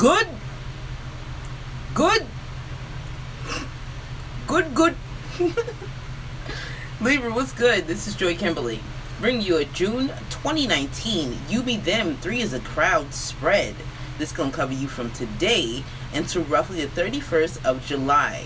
Good. Libra, what's good? This is Joy Kimberly. Bring you a June 2019 You Be Them 3 is a crowd spread. This gonna cover you from today until roughly the 31st of July.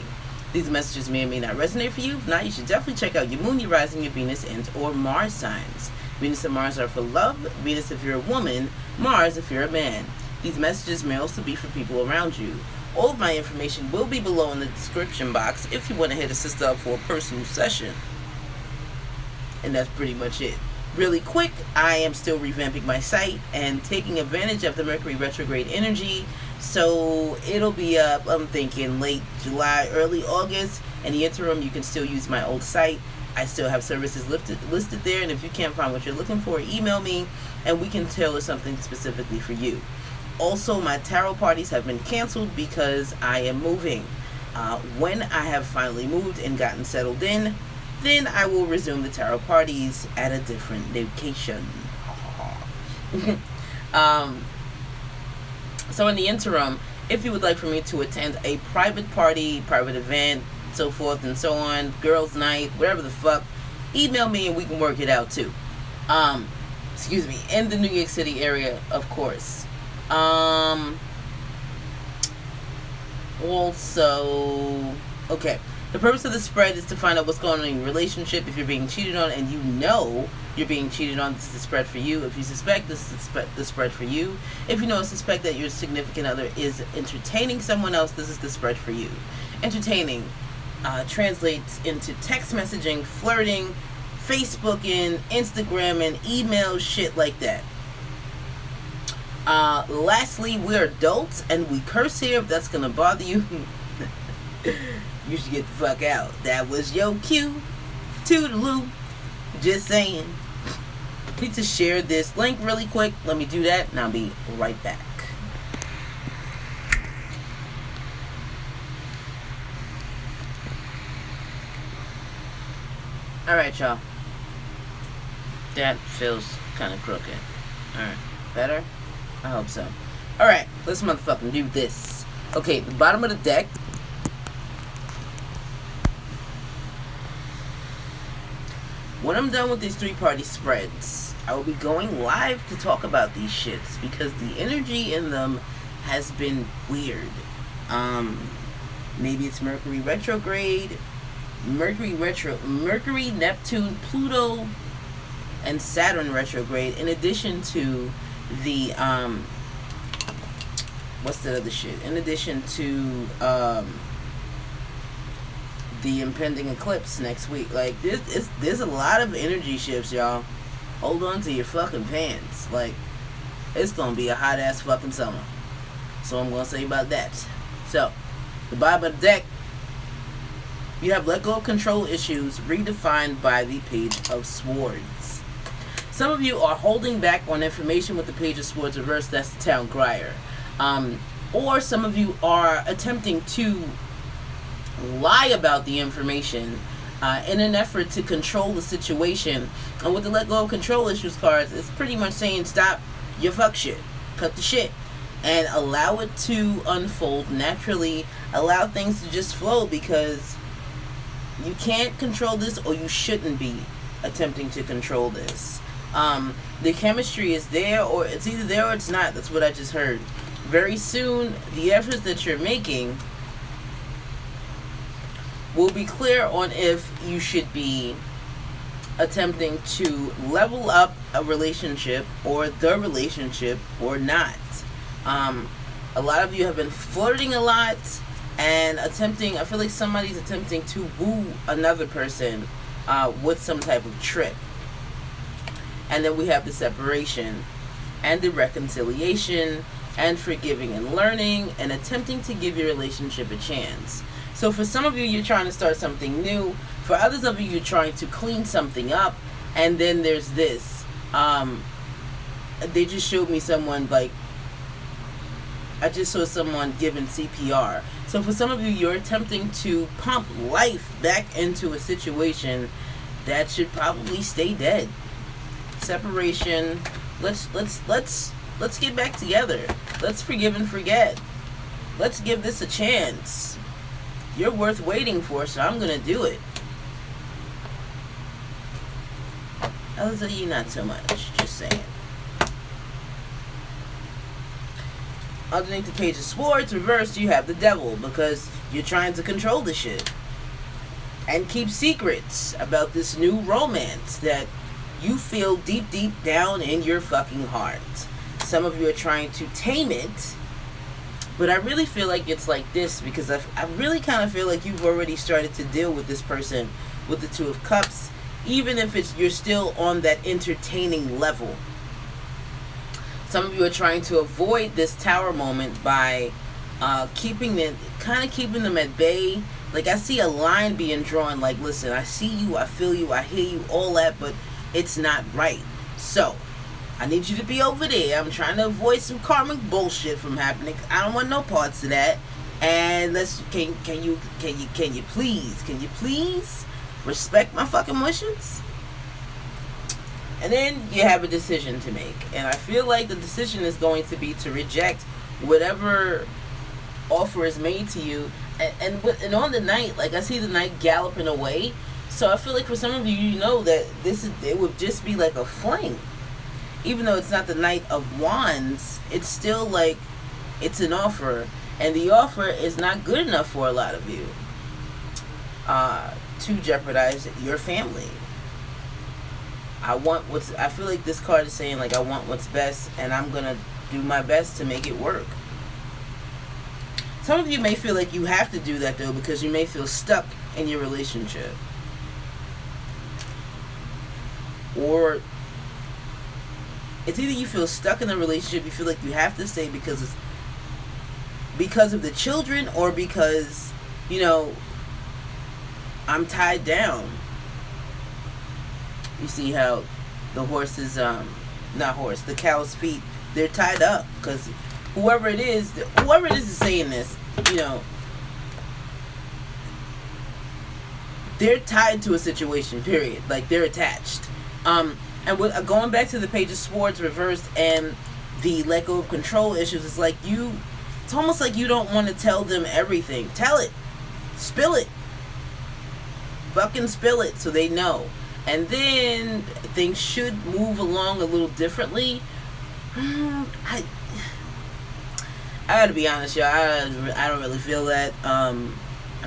These messages may or may not resonate for you. If not, you should definitely check out your moon, your rising, your Venus, and or Mars signs. Venus and Mars are for love. Venus if you're a woman. Mars if you're a man. These messages may also be for people around you. All of my information will be below in the description box if you want to hit a sister up for a personal session. And that's pretty much it. Really quick, I am still revamping my site and taking advantage of the Mercury retrograde energy. So it'll be up, I'm thinking, late July, early August. In the interim, you can still use my old site. I still have services listed there. And if you can't find what you're looking for, email me and we can tailor something specifically for you. Also, my tarot parties have been canceled because I am moving. When I have finally moved and gotten settled in, then I will resume the tarot parties at a different location. So in the interim, if you would like for me to attend a private party, private event, so forth and so on, girls' night, whatever the fuck, email me and we can work it out too. Excuse me, in the New York City area, of course. Also, okay, the purpose of the spread is to find out what's going on in your relationship. If you're being cheated on and you know you're being cheated on, this is the spread for you. If you suspect, this is the spread for you. If you know or suspect that your significant other is entertaining someone else, this is the spread for you. Entertaining translates into text messaging, flirting, Facebooking, Instagram, and email, shit like that. Lastly, we're adults and we curse here. If that's gonna bother you, you should get the fuck out. That was your cue. Toodaloo. Just saying. Need to share this link really quick. Let me do that and I'll be right back. Alright, y'all. That feels kind of crooked. Alright. Better? I hope so. Alright, let's motherfucking do this. Okay, the bottom of the deck. When I'm done with these three-party spreads, I will be going live to talk about these shits because the energy in them has been weird. Maybe it's Mercury retrograde, Mercury, Neptune, Pluto, and Saturn retrograde, in addition to the what's the other shit? In addition to the impending eclipse next week. Like there's a lot of energy shifts, y'all. Hold on to your fucking pants. Like it's gonna be a hot ass fucking summer. So I'm gonna say about that. So the bottom of the deck, you have let go of control issues redefined by the Page of Swords. Some of you are holding back on information with the Page of Swords reversed. That's the town crier. Or some of you are attempting to lie about the information in an effort to control the situation. And with the let go of control issues cards, it's pretty much saying stop your fuck shit. Cut the shit. And allow it to unfold naturally. Allow things to just flow because you can't control this, or you shouldn't be attempting to control this. The chemistry is there, or it's either there or it's not. That's what I just heard. Very soon, the efforts that you're making will be clear on if you should be attempting to level up a relationship or the relationship or not. A lot of you have been flirting a lot and attempting, I feel like somebody's attempting to woo another person with some type of trick. And then we have the separation and the reconciliation and forgiving and learning and attempting to give your relationship a chance. So for some of you, you're trying to start something new. For others of you, you're trying to clean something up. And then there's this. They just showed me someone, like, I just saw someone giving CPR. So for some of you, you're attempting to pump life back into a situation that should probably stay dead. Separation. Let's get back together. Let's forgive and forget. Let's give this a chance. You're worth waiting for, so I'm gonna do it. Others of you, not so much. Just saying. Underneath the Page of Swords, reversed, you have the Devil, because you're trying to control the shit and keep secrets about this new romance that you feel deep, deep down in your fucking heart. Some of you are trying to tame it, but I really feel like it's like this, because I really kind of feel like you've already started to deal with this person with the Two of Cups, even if you're still on that entertaining level. Some of you are trying to avoid this Tower moment by keeping them at bay. Like, I see a line being drawn, like, listen, I see you, I feel you, I hear you, all that, but it's not right. So, I need you to be over there. I'm trying to avoid some karmic bullshit from happening. I don't want no parts of that. And can you please respect my fucking wishes? And then you have a decision to make. And I feel like the decision is going to be to reject whatever offer is made to you. And on the night, like, I see the night galloping away. So I feel like for some of you, you know that it would just be like a fling. Even though it's not the Knight of Wands, it's still like it's an offer. And the offer is not good enough for a lot of you to jeopardize your family. I feel like this card is saying, like, I want what's best, and I'm going to do my best to make it work. Some of you may feel like you have to do that, though, because you may feel stuck in your relationship. Or it's either you feel stuck in the relationship, you feel like you have to stay because of the children, or because, you know, I'm tied down. You see how the horse is, the cow's feet, they're tied up, because whoever it is saying this, you know, they're tied to a situation, period. Like, they're attached. And going back to the Page of Swords reversed and the let go of control issues, it's like it's almost like you don't want to tell them everything. Tell it. Spill it. Fucking spill it so they know. And then things should move along a little differently. I gotta be honest, y'all. I don't really feel that. I'm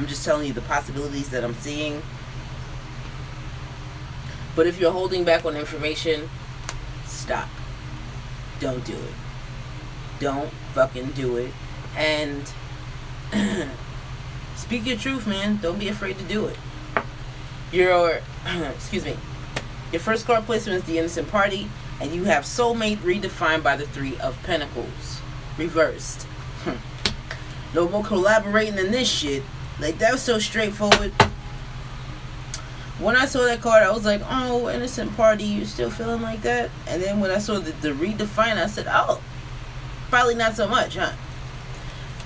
just telling you the possibilities that I'm seeing. But if you're holding back on information, stop. Don't do it. Don't fucking do it. And speak your truth, man. Don't be afraid to do it. Your first card placement is the Innocent Party, and you have Soulmate redefined by the Three of Pentacles. Reversed. No more collaborating in this shit. Like, that was so straightforward. When I saw that card, I was like, oh, Innocent Party, you still feeling like that? And then when I saw the redefine, I said, oh, probably not so much, huh?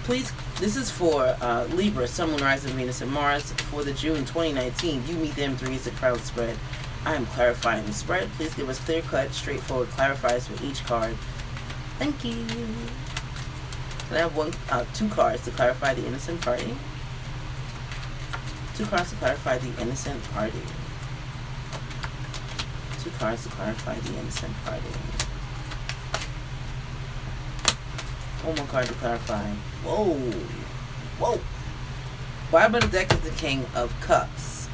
Please, this is for Libra, Sun, Moon, Rising, Venus, and Mars for the June 2019. You meet them 3's a crowd spread. I am clarifying the spread. Please give us clear-cut, straightforward clarifiers for each card. Thank you. And I have two cards to clarify the Innocent Party. 2 cards to clarify the Innocent Party. 2 cards to clarify the Innocent Party. 1 more card to clarify. Whoa. Whoa. Bottom of the deck is the King of Cups.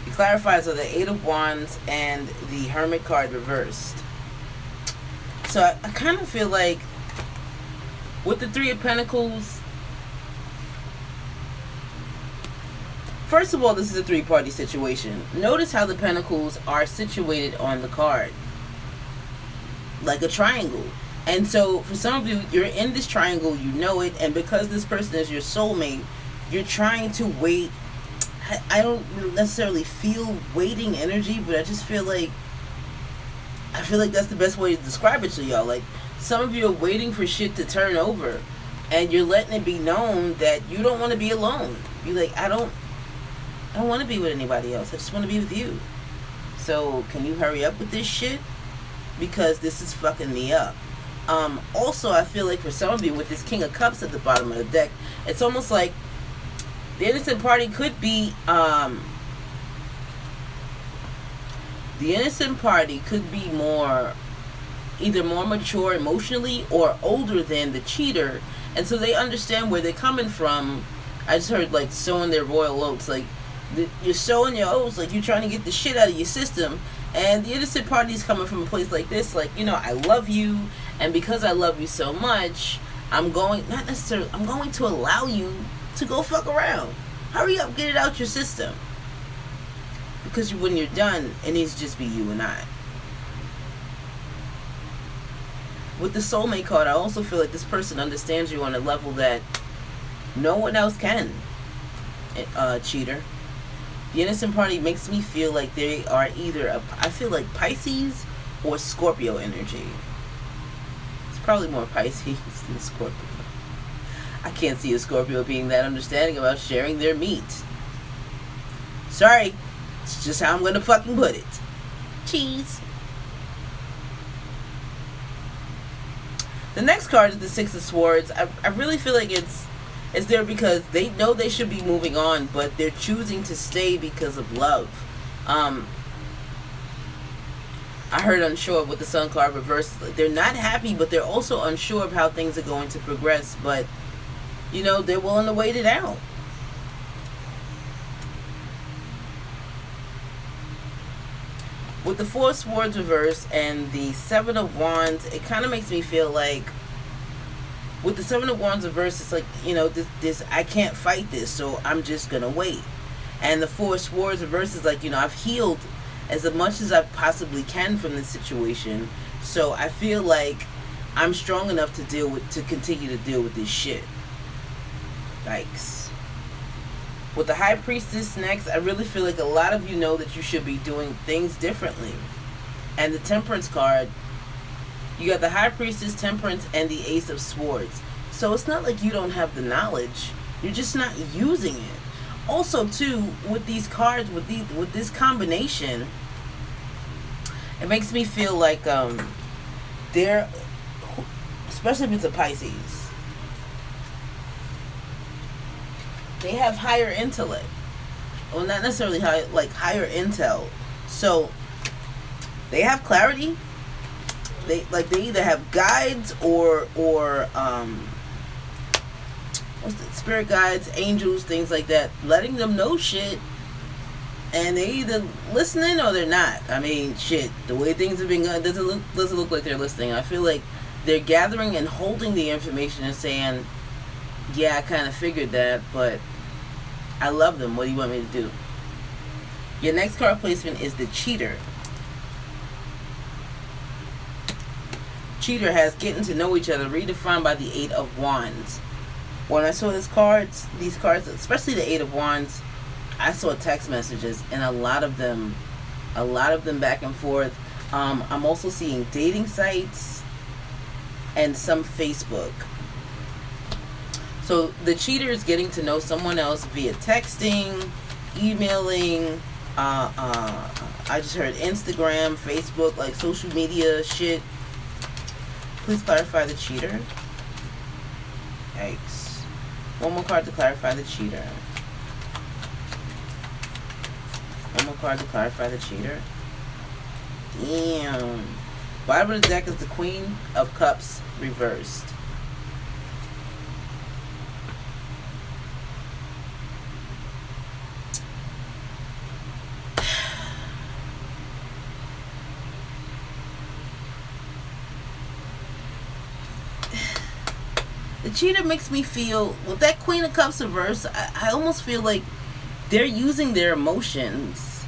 It clarifies are the 8 of Wands and the Hermit card reversed. So I kind of feel like with the 3 of Pentacles, first of all, this is a 3-party situation. Notice how the Pentacles are situated on the card. Like a triangle. And so for some of you, you're in this triangle, you know it, and because this person is your soulmate, you're trying to wait. I don't necessarily feel waiting energy, but I just feel like that's the best way to describe it to y'all. Like, some of you are waiting for shit to turn over, and you're letting it be known that you don't want to be alone. You're like, I don't want to be with anybody else. I just want to be with you. So can you hurry up with this shit? because this is fucking me up. Also, I feel like for some of you, with this King of Cups at the bottom of the deck, it's almost like the innocent party could be, either more mature emotionally or older than the cheater, and so they understand where they're coming from. I just heard like sowing their royal oats, like you're sowing your oats, like you're trying to get the shit out of your system, and the innocent party is coming from a place like this, like, you know, I love you, and because I love you so much, I'm going to allow you to go fuck around. Hurry up, get it out your system, because when you're done, it needs to just be you and I. With the soulmate card, I also feel like this person understands you on a level that no one else can, cheater. The innocent party makes me feel like they are either I feel like Pisces or Scorpio energy. It's probably more Pisces than Scorpio. I can't see a Scorpio being that understanding about sharing their meat. Sorry, it's just how I'm gonna fucking put it. Cheese. The next card is the Six of Swords. I really feel like it's there because they know they should be moving on, but they're choosing to stay because of love. I heard unsure with the Sun card reversed. They're not happy, but they're also unsure of how things are going to progress. But, you know, they're willing to wait it out. With the Four of Swords reversed and the Seven of Wands, it kind of makes me feel like, with the Seven of Wands reversed, it's like, you know, this I can't fight this, so I'm just gonna wait. And the Four of Swords reversed is like, you know, I've healed as much as I possibly can from this situation, so I feel like I'm strong enough to continue to deal with this shit. Yikes. With the High Priestess next, I really feel like a lot of you know that you should be doing things differently. And the Temperance card, you got the High Priestess, Temperance, and the Ace of Swords. So it's not like you don't have the knowledge, you're just not using it. Also, too, with these cards, with this combination, it makes me feel like they're, especially if it's a Pisces, they have higher intellect. Well, not necessarily higher intel. So they have clarity. They either have guides or spirit guides, angels, things like that, letting them know shit, and they either listening or they're not. I mean, shit, the way things have been going, doesn't look like they're listening. I feel like they're gathering and holding the information and saying, yeah, I kind of figured that, but I love them. What do you want me to do? Your next card placement is the Cheater. Cheater has getting to know each other, redefined by the Eight of Wands. When I saw these cards, especially the Eight of Wands, I saw text messages, and a lot of them back and forth. I'm also seeing dating sites and some Facebook. So the cheater is getting to know someone else via texting, emailing, I just heard Instagram, Facebook, like social media shit. Please clarify the cheater. Yikes. One more card to clarify the cheater. One more card to clarify the cheater. Damn. Bottom of the deck is the Queen of Cups reversed. The cheater makes me feel, with that Queen of Cups reverse, I almost feel like they're using their emotions,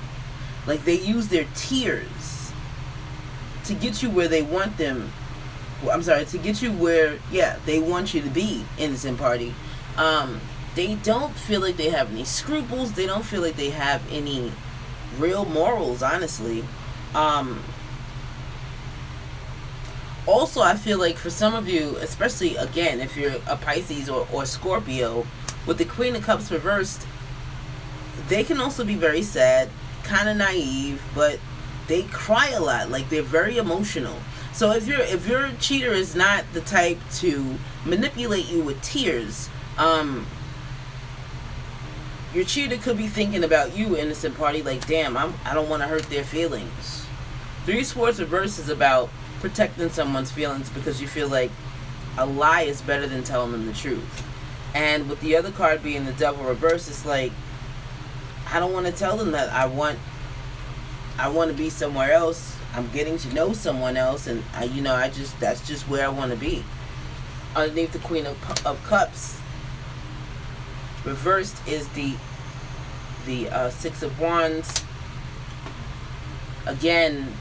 like they use their tears to get you where they want them. I'm sorry, to get you where, yeah, they want you to be, innocent party. They don't feel like they have any scruples. They don't feel like they have any real morals, honestly. Also, I feel like for some of you, especially, again, if you're a Pisces or Scorpio, with the Queen of Cups reversed, they can also be very sad, kind of naive, but they cry a lot. Like, they're very emotional. So if your cheater is not the type to manipulate you with tears, your cheater could be thinking about you, innocent party, like, damn, I don't want to hurt their feelings. 3 Swords reverse is about protecting someone's feelings because you feel like a lie is better than telling them the truth. And with the other card being the Devil reverse, it's like, I don't want to tell them that I want to be somewhere else. I'm getting to know someone else, and that's just where I want to be. Underneath the Queen of Cups, reversed is the 6 of Wands. Again,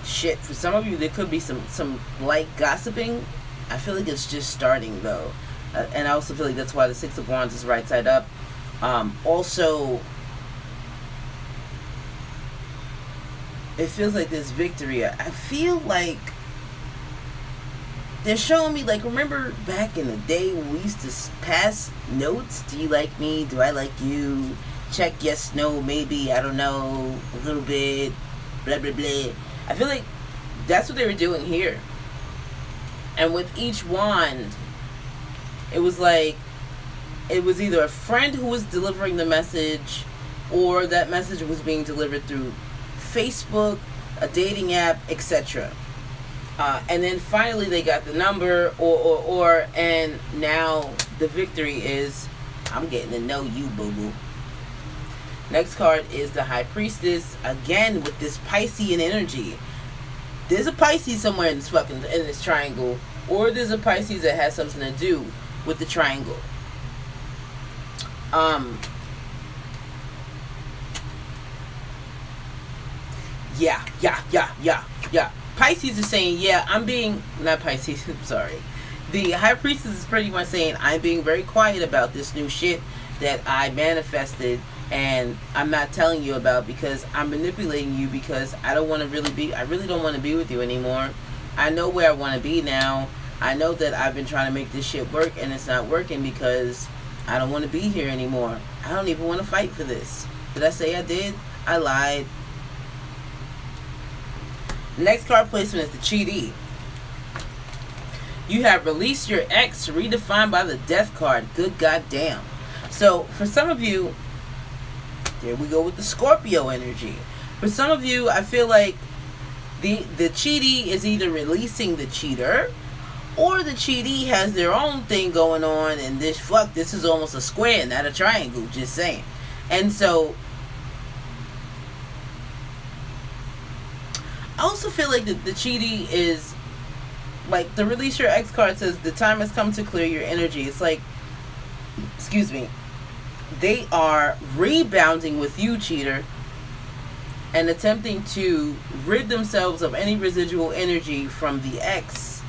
shit, for some of you there could be some light gossiping. I feel like it's just starting though, and I also feel like that's why the 6 of Wands is right side up. Also, it feels like there's victory. I feel like they're showing me, like, remember back in the day when we used to pass notes? Do you like me? Do I like you? Check yes, no, maybe, I don't know, a little bit, blah, blah, blah. I feel like that's what they were doing here. And with each wand, it was like, it was either a friend who was delivering the message, or that message was being delivered through Facebook, a dating app, etc. And then finally they got the number, and now the victory is, I'm getting to know you, boo-boo. Next card is the High Priestess, again with this Piscean energy. There's a Pisces somewhere in this triangle, or there's a Pisces that has something to do with the triangle. Yeah. Pisces is saying, yeah, I'm being, not Pisces, I'm sorry. The High Priestess is pretty much saying, I'm being very quiet about this new shit that I manifested, and I'm not telling you about because I'm manipulating you because I really don't want to be with you anymore. I know where I want to be now. I know that I've been trying to make this shit work and it's not working because I don't want to be here anymore. I don't even want to fight for this. Did I say I did? I lied. Next card placement is the Cheatee. You have released your ex, redefined by the Death card. Good goddamn. So for some of you, there we go with the Scorpio energy. For some of you, I feel like the cheatee is either releasing the cheater, or the cheatee has their own thing going on, and this is almost a square, not a triangle, just saying. And so I also feel like the cheatee is, like, the release your ex card says the time has come to clear your energy. It's like, excuse me, they are rebounding with you, cheater, and attempting to rid themselves of any residual energy from the ex.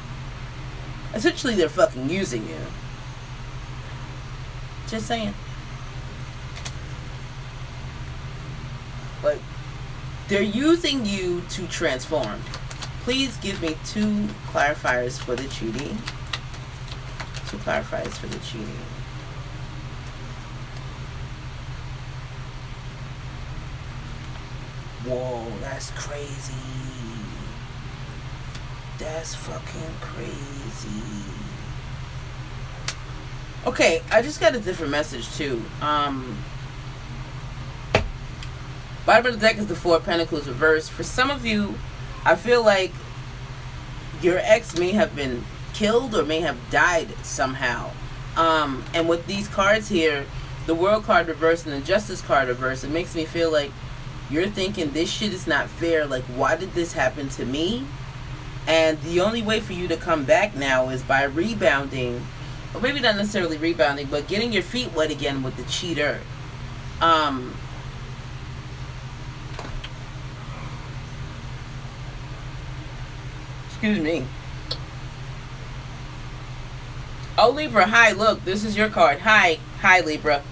Essentially, they're fucking using you. Just saying. Like, they're using you to transform. Please give me 2 clarifiers for the cheatee. 2 clarifiers for the cheatee. Whoa, that's crazy. That's fucking crazy. Okay, I just got a different message too. Bottom of the deck is the 4 of Pentacles reversed. For some of you, I feel like your ex may have been killed or may have died somehow. And with these cards here, the World card reversed and the Justice card reversed, it makes me feel like you're thinking this shit is not fair. Like, why did this happen to me? And the only way for you to come back now is by rebounding, or maybe not necessarily rebounding, but getting your feet wet again with the cheater. Excuse me. Oh, Libra, hi, look, this is your card. Hi, Libra.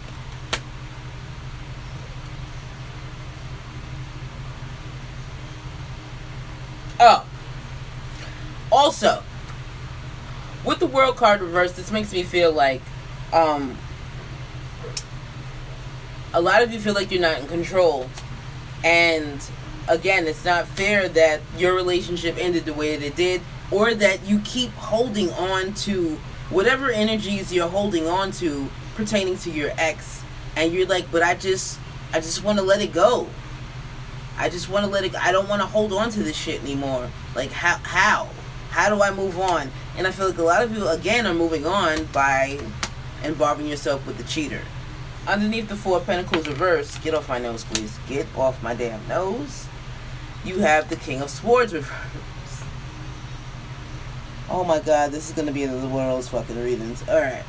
Oh. Also, with the World card reversed, this makes me feel like a lot of you feel like you're not in control, and again, it's not fair that your relationship ended the way that it did, or that you keep holding on to whatever energies you're holding on to pertaining to your ex, and you're like, but I just want to let it go. I just want to let it go. I don't want to hold on to this shit anymore. Like, how do I move on? And I feel like a lot of you, again, are moving on by involving yourself with the cheater. Underneath the Four of Pentacles reverse, get off my nose, please. Get off my damn nose. You have the King of Swords reverse. Oh my God, this is going to be another one of those fucking readings. Alright.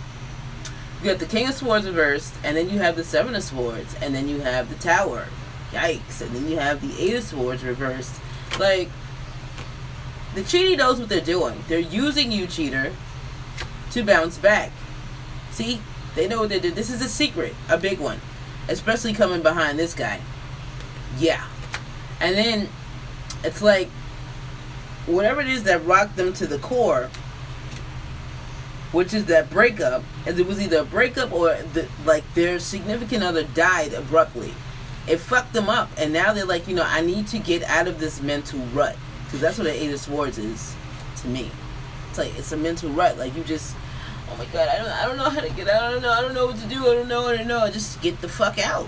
You got the King of Swords reversed, and then you have the Seven of Swords, and then you have the Tower. Yikes. And then you have the Eight of Swords reversed. Like, the cheater knows what they're doing. They're using you, cheater, to bounce back. See? They know what they did. This is a secret. A big one. Especially coming behind this guy. Yeah. And then, it's like, whatever it is that rocked them to the core, which is that breakup, and it was either a breakup or their significant other died abruptly. It fucked them up, and now they're like, I need to get out of this mental rut, because that's what the Eight of Swords is to me. It's like, it's a mental rut. Like, you just, oh my God, I don't know how to get out. I don't know what to do. I don't know. Just get the fuck out.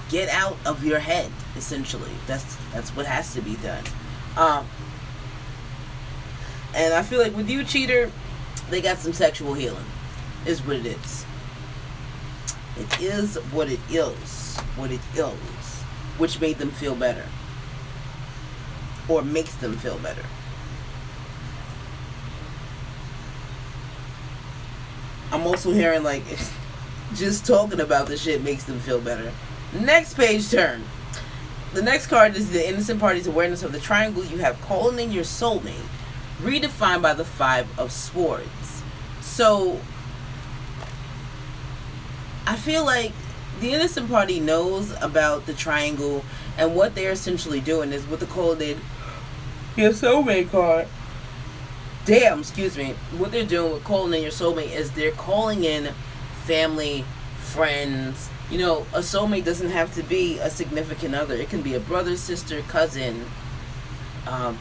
Get out of your head, essentially. That's what has to be done. And I feel like with you, cheater, they got some sexual healing. Is what it is. It is what it is. What it is. Which made them feel better. Or makes them feel better. I'm also hearing like, just talking about the shit makes them feel better. Next page turn. The next card is the innocent party's awareness of the triangle. You have calling in your soulmate, redefined by the Five of Swords. So, I feel like the innocent party knows about the triangle, and what they're essentially doing is with the call in your soulmate card. What they're doing with calling in your soulmate is they're calling in family, friends. A soulmate doesn't have to be a significant other. It can be a brother, sister, cousin,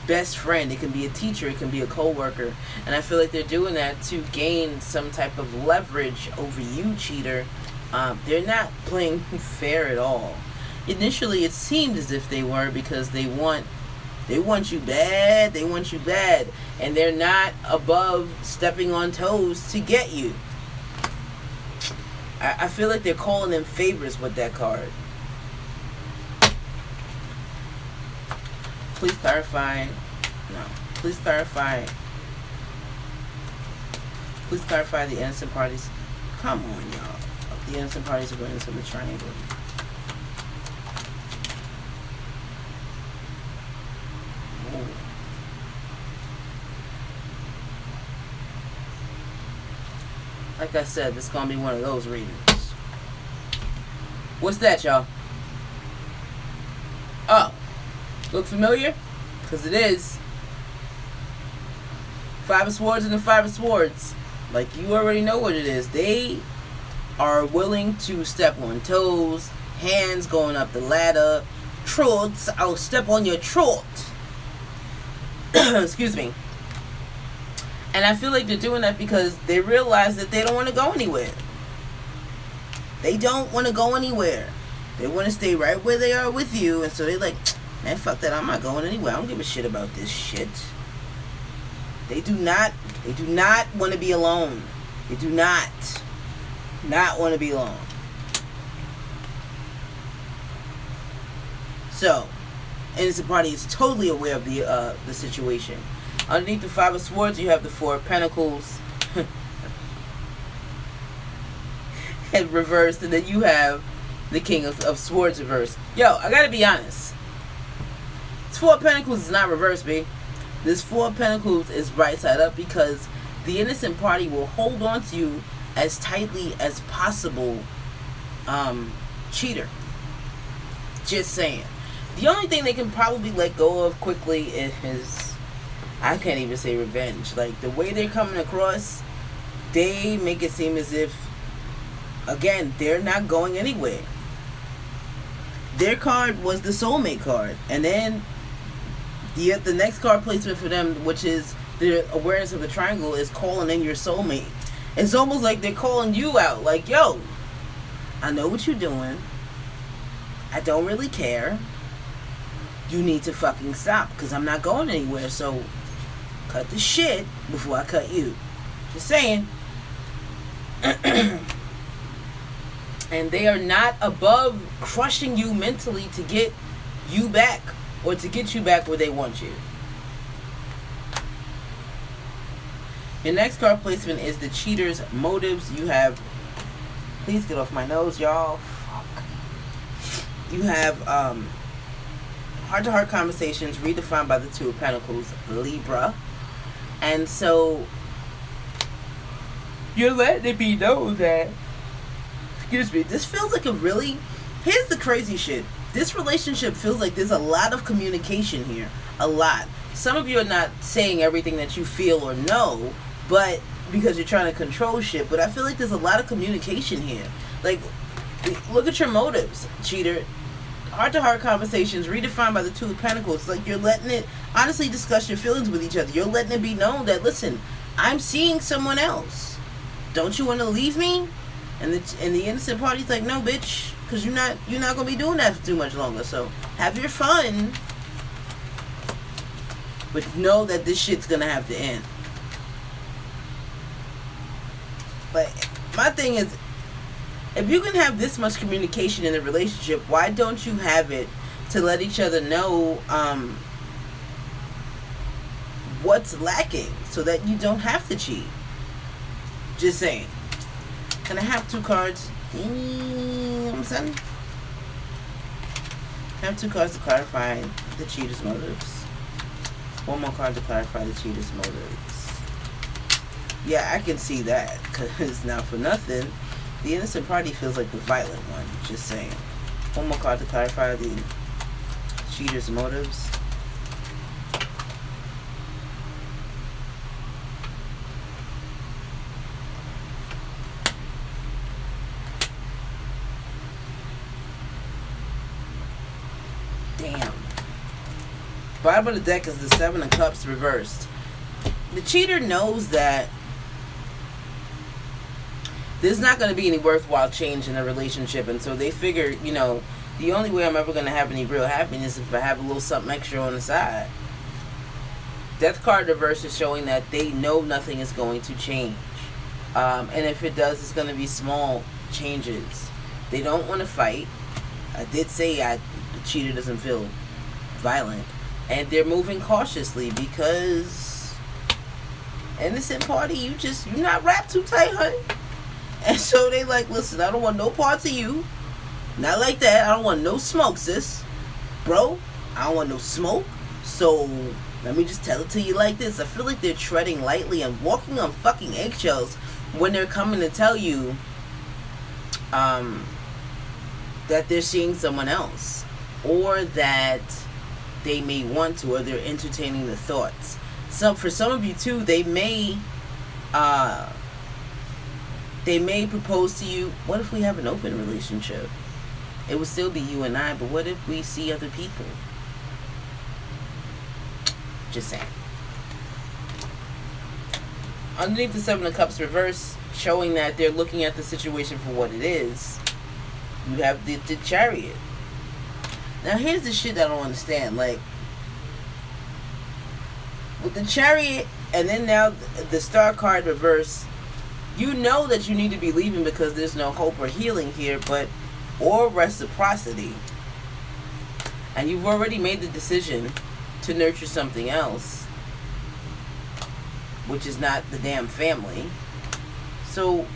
best friend. It can be a teacher. It can be a co-worker. And I feel like they're doing that to gain some type of leverage over you, cheater. They're not playing fair at all. Initially, it seemed as if they were, because they want you bad. They want you bad. And they're not above stepping on toes to get you. I feel like they're calling in favors with that card. Please clarify. No. Please clarify. Please clarify the innocent parties. Come on, y'all. The innocent parties awareness of the triangle. Ooh. Like I said, this is going to be one of those readings. What's that, y'all? Oh. Look familiar? Because it is. Five of Swords and the Five of Swords. Like, you already know what it is. They are willing to step on toes, hands going up the ladder, trots. I'll step on your trot. Excuse me. And I feel like they're doing that because they realize that they don't want to go anywhere. They don't want to go anywhere. They want to stay right where they are with you. And so they're like, man, fuck that. I'm not going anywhere. I don't give a shit about this shit. They do not want to be alone. They do not want to be alone. So, innocent party is totally aware of the situation. Underneath the Five of Swords, you have the Four of Pentacles and reversed, and then you have the King of Swords reversed. Yo, I gotta be honest. This Four of Pentacles is not reversed, B. This Four of Pentacles is right side up because the innocent party will hold on to you as tightly as possible, cheater. Just saying. The only thing they can probably let go of quickly is, I can't even say revenge. Like, the way they're coming across, they make it seem as if, again, they're not going anywhere. their card was the soulmate card, and then the next card placement for them, which is the awareness of the triangle, is calling in your soulmate. It's almost like they're calling you out, like, yo, I know what you're doing. I don't really care. You need to fucking stop, because I'm not going anywhere, so cut the shit before I cut you. Just saying. And they are not above crushing you mentally to get you back, or to get you back where they want you. Your next card placement is the cheater's motives. You have, please get off my nose, y'all. Fuck. You have heart-to-heart conversations redefined by the Two of Pentacles, Libra. And so you're letting it be known that, excuse me, this feels like a really, here's the crazy shit. This relationship feels like there's a lot of communication here. A lot. Some of you are not saying everything that you feel or know, but because you're trying to control shit. But I feel like there's a lot of communication here. Like, look at your motives, cheater. Heart-to-heart conversations redefined by the Two of Pentacles. Like, you're letting it honestly discuss your feelings with each other. You're letting it be known that, listen, I'm seeing someone else. Don't you want to leave me? And the innocent party's like, no, bitch, because you're not gonna be doing that for too much longer. So have your fun, but know that this shit's gonna have to end. But my thing is, if you can have this much communication in a relationship, why don't you have it to let each other know what's lacking, so that you don't have to cheat? Just saying. Can I have two cards? I'm saying. I have two cards to clarify the cheater's motives. One more card to clarify the cheater's motives. Yeah, I can see that, because not for nothing, the innocent party feels like the violent one. Just saying. One more card to clarify the cheater's motives. Damn. Bottom of the deck is the Seven of Cups reversed. The cheater knows that there's not going to be any worthwhile change in a relationship, and so they figure, you know, the only way I'm ever going to have any real happiness is if I have a little something extra on the side. Death card reverse is showing that they know nothing is going to change, and if it does, it's going to be small changes. They don't want to fight. I did say the cheater doesn't feel violent, and they're moving cautiously because innocent party, you're not wrapped too tight, honey. And so they like, listen, I don't want no parts of you. Not like that. I don't want no smoke, sis. Bro, I don't want no smoke. So let me just tell it to you like this. I feel like they're treading lightly and walking on fucking eggshells when they're coming to tell you that they're seeing someone else, or that they may want to, or they're entertaining the thoughts. So for some of you too, they may propose to you, what if we have an open relationship? It would still be you and I, but what if we see other people? Just saying. Underneath the Seven of Cups reverse, showing that they're looking at the situation for what it is, you have the Chariot. Now here's the shit that I don't understand. Like, with the Chariot, and then now the Star card reverse, you know that you need to be leaving because there's no hope or healing here, or reciprocity. And you've already made the decision to nurture something else, which is not the damn family. So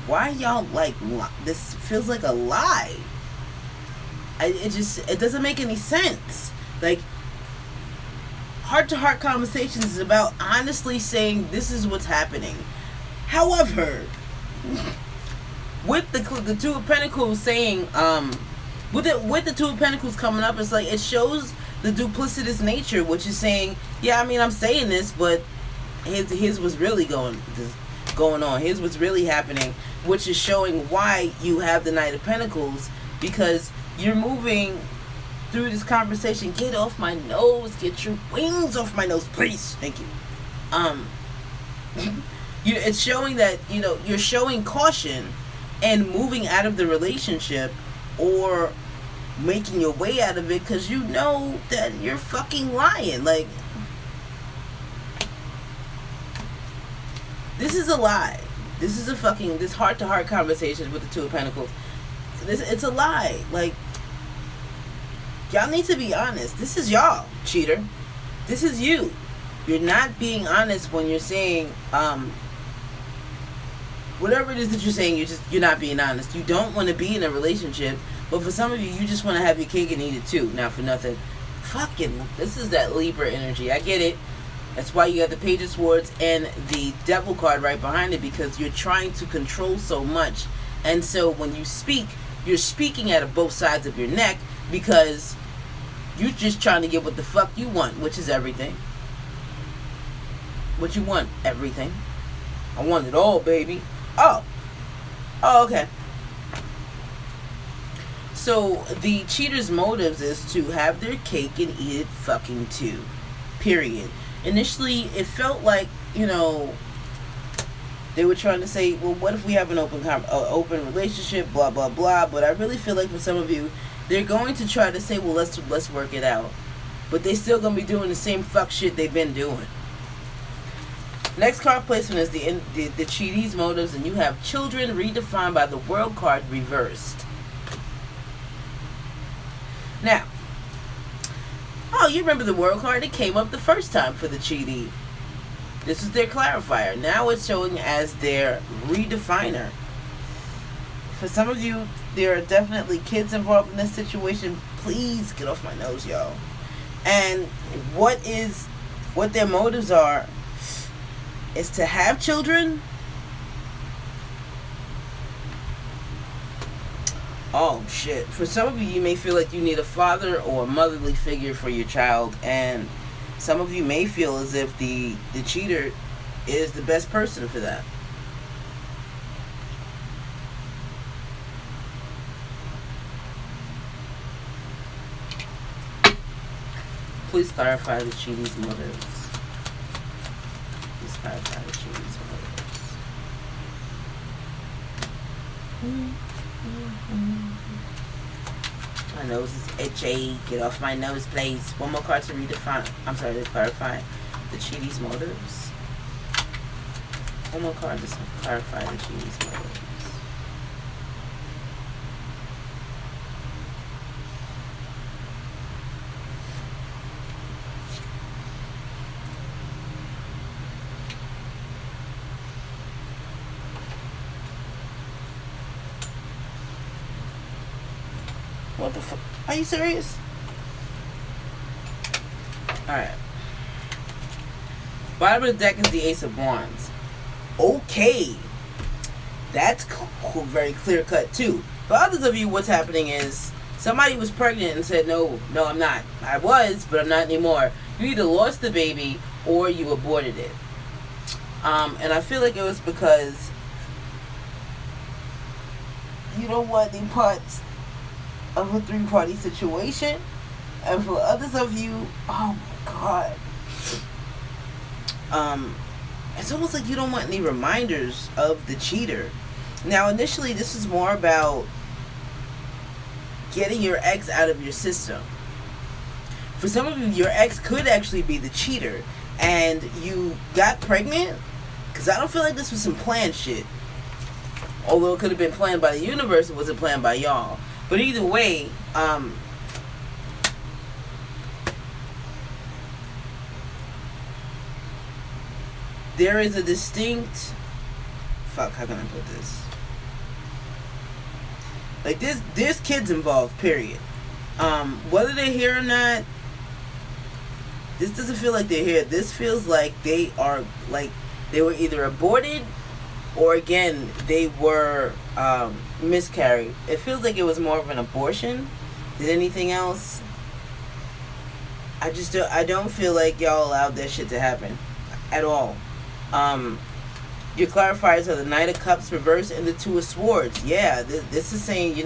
why y'all like, this feels like a lie. It doesn't make any sense. Like, heart-to-heart conversations is about honestly saying this is what's happening. However, with the Two of Pentacles saying, with the Two of Pentacles coming up, it's like it shows the duplicitous nature, which is saying, yeah, I mean, I'm saying this, but his was really going on. Here's what's really happening, which is showing why you have the Knight of Pentacles, because you're moving through this conversation. Get off my nose. Get your wings off my nose, please. Thank you. It's showing that, you're showing caution and moving out of the relationship or making your way out of it because you know that you're fucking lying. Like, this is a lie. This is this heart-to-heart conversation with the Two of Pentacles. It's a lie. Like, y'all need to be honest. This is y'all, cheater. This is you. You're not being honest when you're saying, whatever it is that you're saying, you're not being honest. You don't want to be in a relationship, but for some of you, you just want to have your cake and eat it too. Not for nothing. This is that Libra energy. I get it. That's why you got the Page of Swords and the Devil card right behind it, because you're trying to control so much. And so when you speak, you're speaking out of both sides of your neck because you're just trying to get what the fuck you want, which is everything. What you want? Everything. I want it all, baby. Oh, okay. So the cheater's motives is to have their cake and eat it fucking too. Period. Initially, it felt like, they were trying to say, well, what if we have an open relationship, blah, blah, blah. But I really feel like for some of you, they're going to try to say, well, let's work it out. But they still going to be doing the same fuck shit they've been doing. Next card placement is the cheatee's motives, and you have children redefined by the World card reversed. Now, you remember the World card? It came up the first time for the cheatee. This is their clarifier. Now it's showing as their redefiner. For some of you, there are definitely kids involved in this situation. Please get off my nose, y'all. And what their motives are is to have children. Oh shit. For some of you, you may feel like you need a father or a motherly figure for your child, and some of you may feel as if the cheater is the best person for that. Please clarify the cheatee's motives. Please clarify the cheatee's motives. My nose is itchy. Get off my nose, please. One more card to redefine. I'm sorry, to clarify the cheatee's motives. One more card to clarify the cheatee's motives. What the fuck? Are you serious? Alright. Bottom of the deck is the Ace of Wands. Okay. That's very clear cut too. For others of you, what's happening is somebody was pregnant and said, no, I'm not. I was, but I'm not anymore. You either lost the baby or you aborted it. And I feel like it was because you don't want any parts of a three-party situation. And for others of you, oh my god, it's almost like you don't want any reminders of the cheater. Now initially this is more about getting your ex out of your system. For some of you, your ex could actually be the cheater and you got pregnant, because I don't feel like this was some planned shit. Although it could have been planned by the universe, it wasn't planned by y'all. But either way, there is a distinct... Fuck, how can I put this? Like, there's kids involved, period. Whether they're here or not, this doesn't feel like they're here. This feels like they are, like, they were either aborted or, again, they were miscarried. It feels like it was more of an abortion than anything else. I don't feel like y'all allowed that shit to happen at all. Your clarifiers are the Knight of Cups reversed and the Two of Swords. Yeah, this is saying,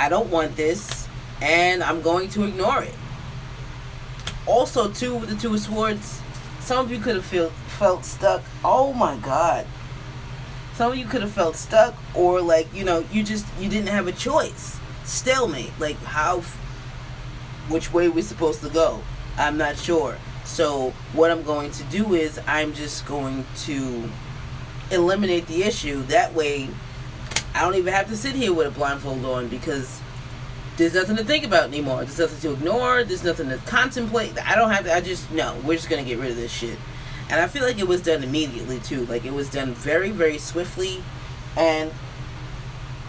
I don't want this, and I'm going to ignore it. Also, too, with the Two of Swords, some of you could have felt stuck. Oh my God. Some of you could have felt stuck, or like, you didn't have a choice. Stalemate. Like, which way we're supposed to go? I'm not sure. So what I'm going to do is I'm just going to eliminate the issue. That way, I don't even have to sit here with a blindfold on, because there's nothing to think about anymore. There's nothing to ignore. There's nothing to contemplate. I don't have to. No, we're just going to get rid of this shit. And I feel like it was done immediately, too. Like, it was done very, very swiftly. And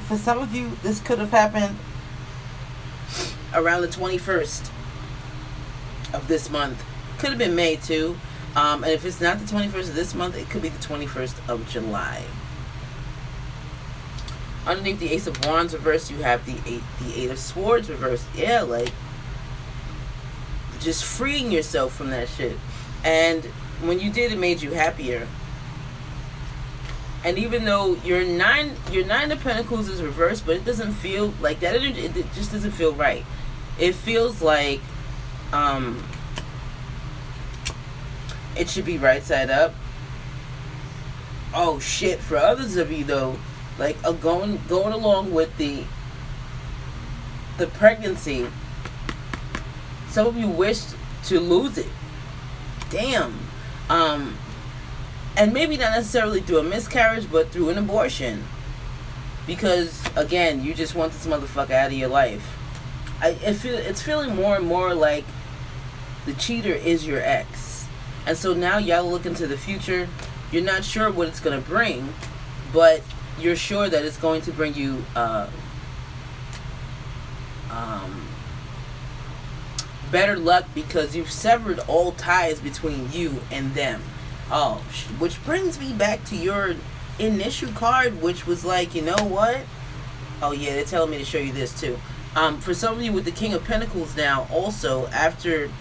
for some of you, this could have happened around the 21st of this month. Could have been May, too. And if it's not the 21st of this month, it could be the 21st of July. Underneath the Ace of Wands reversed, you have the Eight of Swords reversed. Yeah, like, just freeing yourself from that shit. And when you did, it made you happier. And even though your Nine of Pentacles is reversed, but it doesn't feel like that. It just doesn't feel right. It feels like it should be right side up. Oh shit! For others of you though, like going along with the pregnancy, some of you wished to lose it. Damn. And maybe not necessarily through a miscarriage, but through an abortion. Because, again, you just want this motherfucker out of your life. It's feeling more and more like the cheater is your ex. And so now y'all look into the future. You're not sure what it's going to bring, but you're sure that it's going to bring you better luck, because you've severed all ties between you and them. Oh, which brings me back to your initial card, which was like, you know what? Oh yeah, they're telling me to show you this too. For some of you with the King of Pentacles now, also after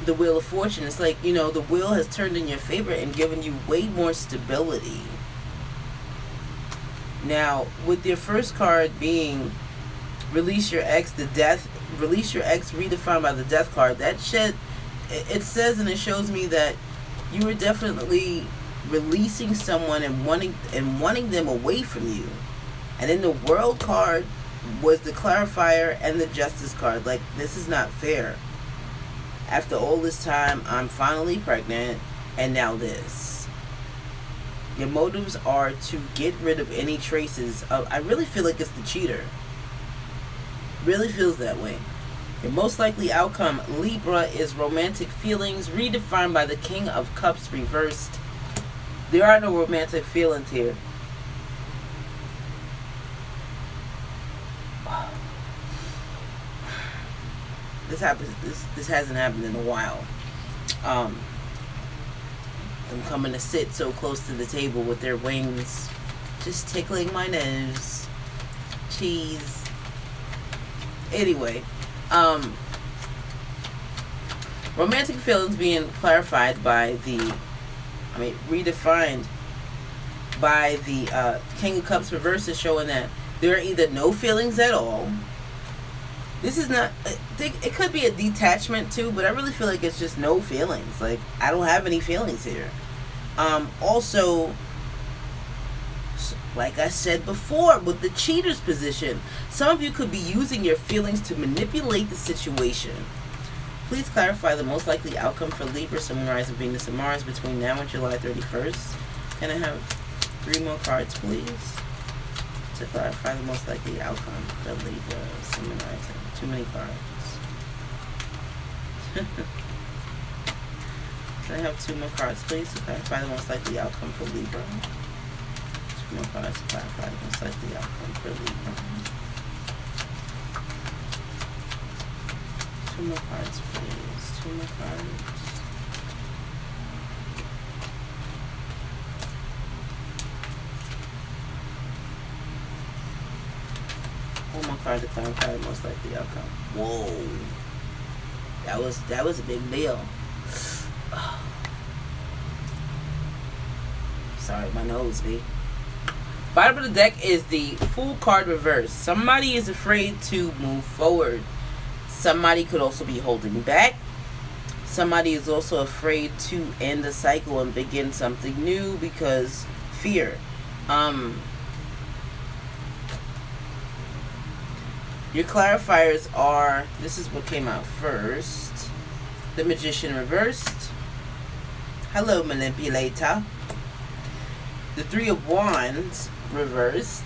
the Wheel of Fortune, it's like, the wheel has turned in your favor and given you way more stability. Now, with your first card being release your ex, release your ex redefined by the Death card, that shit, it says and it shows me that you were definitely releasing someone and wanting them away from you. And then the World card was the clarifier and the Justice card. Like, this is not fair. After all this time, I'm finally pregnant, and now this. Your motives are to get rid of any traces of... I really feel like it's the cheater. Really feels that way. Your most likely outcome, Libra, is romantic feelings redefined by the King of Cups reversed. There are no romantic feelings here. This hasn't happened in a while. I'm coming to sit so close to the table with their wings, just tickling my nose. Cheese. Anyway, romantic feelings being clarified by redefined by the King of Cups reverse, is showing that there are either no feelings at all. This is not, it could be a detachment too, but I really feel like it's just no feelings. Like, I don't have any feelings here. Also, like I said before, with the cheater's position, some of you could be using your feelings to manipulate the situation. Please clarify the most likely outcome for Libra, Sun, Rising, Venus, and Mars between now and July 31st. Can I have 3 more cards, please? To clarify the most likely outcome for Libra, Sun, Rising. Too many cards. Can I have 2 more cards, please, to clarify the most likely outcome for Libra? 2 more cards to clarify the most likely outcome for Libra. 2 more cards, please. 2 more cards. One more card to clarify the most likely outcome. Whoa. That was a big deal. Sorry, my nose, B. Bottom of the deck is the Fool card reverse. Somebody is afraid to move forward. Somebody could also be holding back. Somebody is also afraid to end a cycle and begin something new because fear. Your clarifiers are, this is what came out first. The Magician reversed. Hello, manipulator. The Three of Wands reversed.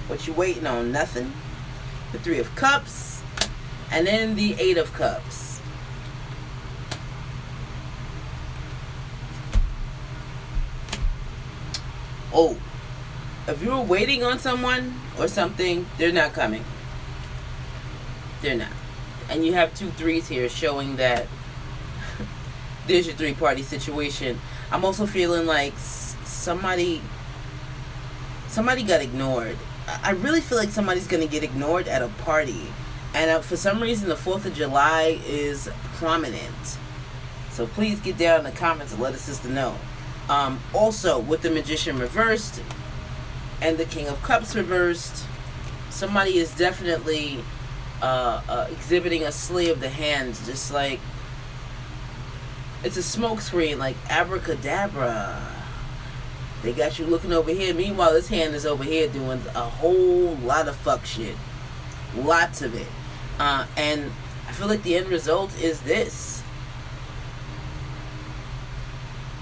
What you waiting on? Nothing. The Three of Cups. And then the Eight of Cups. Oh, if you were waiting on someone or something, they're not coming. They're not. And you have 2 3s here showing that there's your 3-party situation. I'm also feeling like somebody got ignored. I really feel like somebody's going to get ignored at a party. And for some reason, the 4th of July is prominent. So please get down in the comments and let a sister know. Also, with the Magician reversed and the King of Cups reversed, somebody is definitely exhibiting a sleight of the hands, just like it's a smoke screen, like abracadabra. They got you looking over here. Meanwhile, this hand is over here doing a whole lot of fuck shit. Lots of it. And I feel like the end result is this.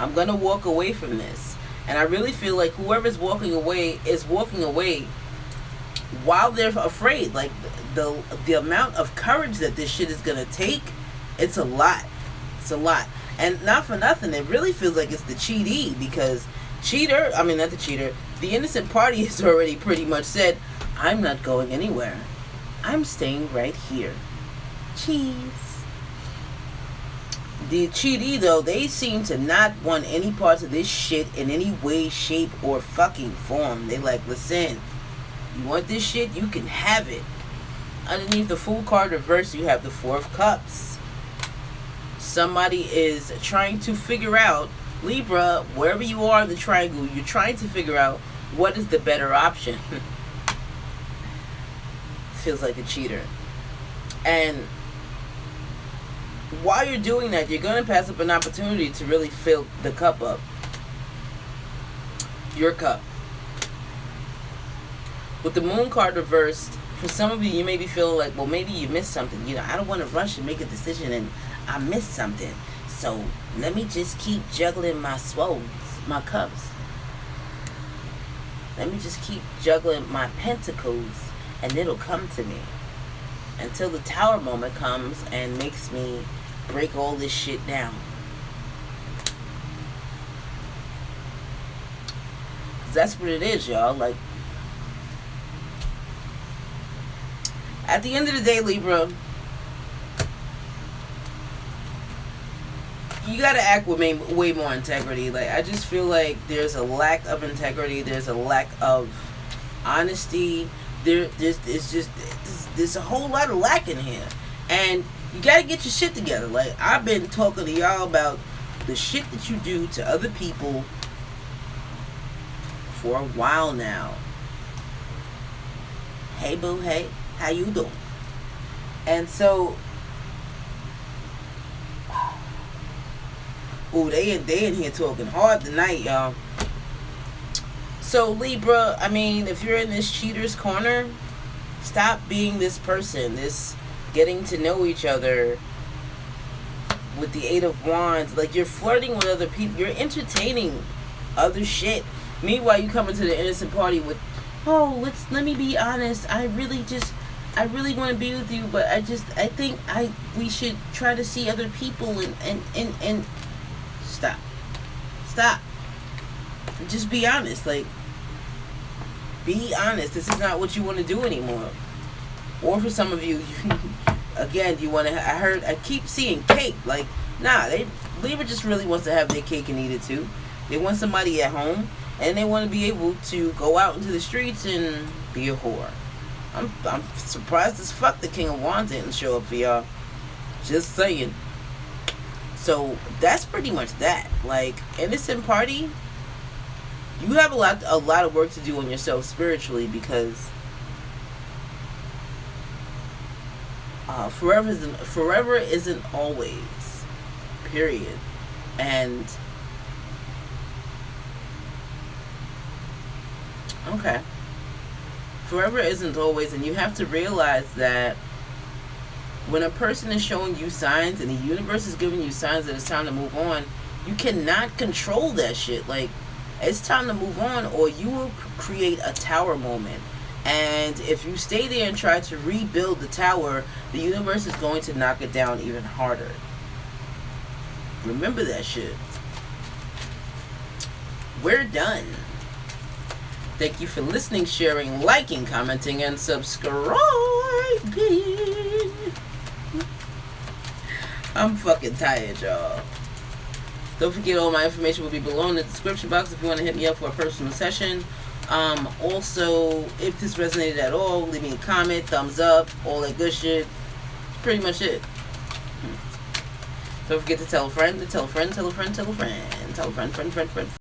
I'm going to walk away from this. And I really feel like whoever's walking away is walking away while they're afraid. Like, the amount of courage that this shit is going to take, it's a lot. It's a lot. And not for nothing, it really feels like it's the cheatee, because the innocent party has already pretty much said, I'm not going anywhere. I'm staying right here. Cheese. The cheatee, though, they seem to not want any parts of this shit in any way, shape, or fucking form. They like, listen, you want this shit? You can have it. Underneath the Fool card reverse, you have the Four of Cups. Somebody is trying to figure out, Libra, wherever you are in the triangle, you're trying to figure out what is the better option. Feels like a cheater. And while you're doing that, you're going to pass up an opportunity to really fill the cup up. Your cup. With the Moon card reversed, for some of you, you may be feeling like, well, maybe you missed something. You know, I don't want to rush and make a decision and I missed something. So let me just keep juggling my my cups. Let me just keep juggling my pentacles and it'll come to me. Until the Tower moment comes and makes me break all this shit down. That's what it is, y'all. Like, at the end of the day, Libra, you gotta act with way more integrity. Like, I just feel like there's a lack of integrity. There's a lack of honesty. There's a whole lot of lack in here. And you gotta get your shit together. Like, I've been talking to y'all about the shit that you do to other people for a while now. Hey, boo, hey. How you doing? And so, ooh, they in here talking hard tonight, y'all. So, Libra, I mean, if you're in this cheater's corner, stop being this person, this getting to know each other with the Eight of Wands. Like, you're flirting with other people. You're entertaining other shit. Meanwhile, you come into the innocent party with, oh, let me be honest. I really want to be with you, but I think we should try to see other people and stop. Just be honest. Like, be honest. This is not what you want to do anymore. Or for some of you, again, you want to. I keep seeing cake. Like, nah, Libra just really wants to have their cake and eat it too. They want somebody at home, and they want to be able to go out into the streets and be a whore. I'm surprised as fuck the King of Wands didn't show up for y'all. Just saying. So that's pretty much that. Like, innocent party, You have a lot of work to do on yourself spiritually, because forever isn't always. Period. And okay. Forever isn't always, and you have to realize that when a person is showing you signs and the universe is giving you signs that it's time to move on, you cannot control that shit. Like, it's time to move on, or you will create a tower moment. And if you stay there and try to rebuild the tower, the universe is going to knock it down even harder. Remember that shit. We're done. Thank you for listening, sharing, liking, commenting, and subscribing. I'm fucking tired, y'all. Don't forget, all my information will be below in the description box if you want to hit me up for a personal session. Also, if this resonated at all, leave me a comment, thumbs up, all that good shit. Pretty much it. Don't forget to tell a friend, to tell a friend, tell a friend, tell a friend, tell a friend, friend.